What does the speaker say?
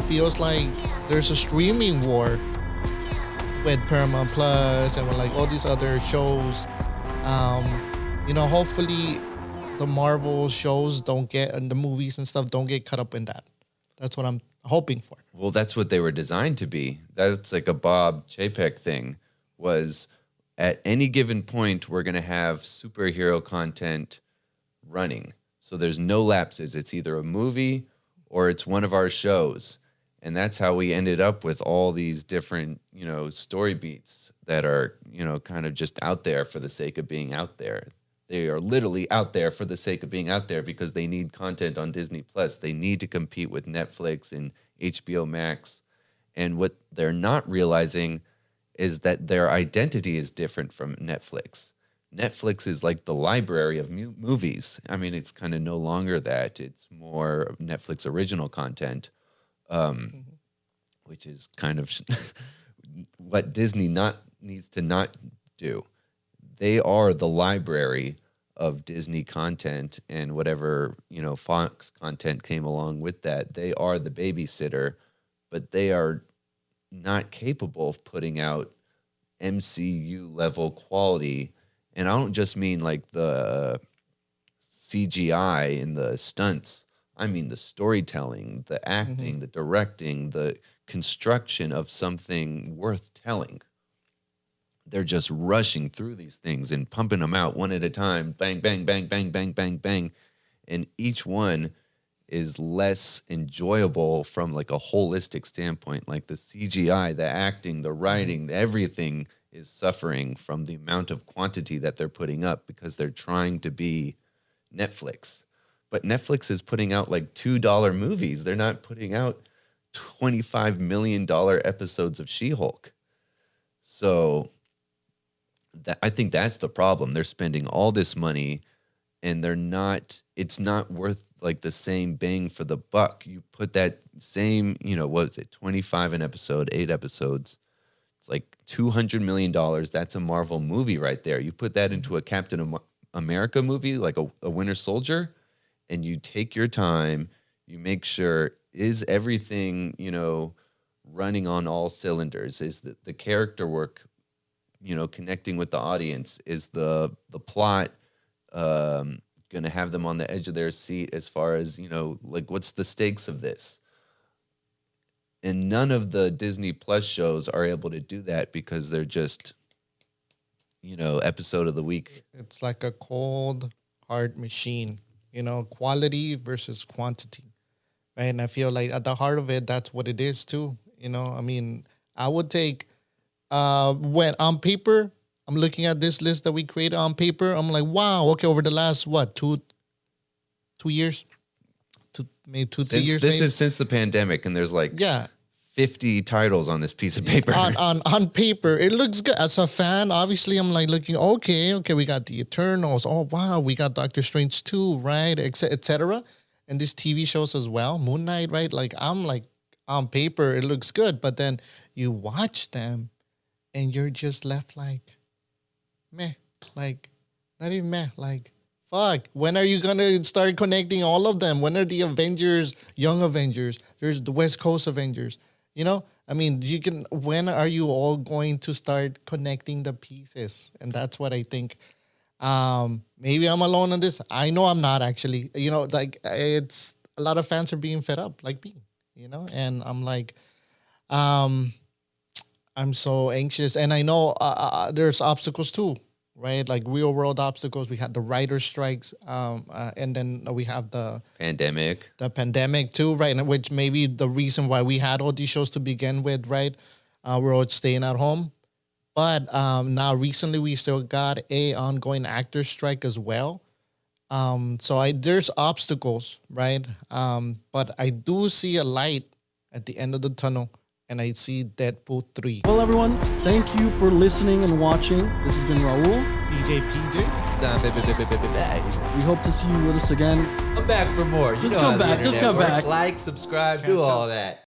feels like there's a streaming war with Paramount Plus and with like all these other shows. Hopefully the Marvel shows don't get, and the movies and stuff don't get caught up in that. That's what I'm hoping for. Well, that's what they were designed to be. That's like a Bob Chapek thing, was at any given point, we're going to have superhero content running. So there's no lapses. It's either a movie or it's one of our shows. And that's how we ended up with all these different, story beats that are, kind of just out there for the sake of being out there. They are literally out there for the sake of being out there because they need content on Disney Plus. They need to compete with Netflix and HBO Max. And what they're not realizing is that their identity is different from Netflix. Netflix is like the library of movies. I mean, it's kind of no longer that. It's more Netflix original content, which is kind of what Disney needs to not do. They are the library of Disney content, and whatever, Fox content came along with that. They are the babysitter, but they are not capable of putting out MCU level quality. And I don't just mean like the CGI and the stunts. I mean the storytelling, the acting, the directing, the construction of something worth telling. They're just rushing through these things and pumping them out one at a time. Bang, bang, bang, bang, bang, bang, bang. And each one is less enjoyable from like a holistic standpoint. Like the CGI, the acting, the writing, everything is suffering from the amount of quantity that they're putting up because they're trying to be Netflix. But Netflix is putting out like $2 movies. They're not putting out $25 million episodes of She-Hulk. So I think that's the problem. They're spending all this money and it's not worth like the same bang for the buck. You put that same, what is it, 25 an episode, 8 episodes. It's like $200 million. That's a Marvel movie right there. You put that into a Captain America movie, like a Winter Soldier, and you take your time, you make sure, is everything, running on all cylinders? Is the character work, connecting with the audience? Is the plot going to have them on the edge of their seat as far as, like what's the stakes of this? And none of the Disney Plus shows are able to do that because they're just, episode of the week. It's like a cold, hard machine, quality versus quantity. Right? And I feel like at the heart of it, that's what it is too. I mean, I would take, when on paper, I'm looking at this list that we created on paper. I'm like, wow, okay, over the last, 2 years? Maybe 3 years. This is since the pandemic, and there's like 50 titles on this piece of paper. On paper, it looks good. As a fan, obviously, I'm like looking, okay, we got the Eternals. Oh, wow, we got Doctor Strange 2, right, et cetera. And these TV shows as well, Moon Knight, right? Like, I'm like, on paper, it looks good, but then you watch them, and you're just left like, meh, like, not even meh, like, fuck. When are you going to start connecting all of them? When are the Avengers, Young Avengers? There's the West Coast Avengers. I mean, when are you all going to start connecting the pieces? And that's what I think. Maybe I'm alone on this. I know I'm not actually. It's a lot of fans are being fed up like me, and I'm like, I'm so anxious. And I know there's obstacles too. Right, like real world obstacles. We had the writer strikes, and then we have the pandemic too, right? And which may be the reason why we had all these shows to begin with, right? We're all staying at home, but now recently we still got a ongoing actor strike as well. So there's obstacles, right? But I do see a light at the end of the tunnel. And I see Deadpool 3. Well, everyone, thank you for listening and watching. This has been Raul. PJ. We hope to see you with us again. Come back for more. Just come back. Like, subscribe, do all that.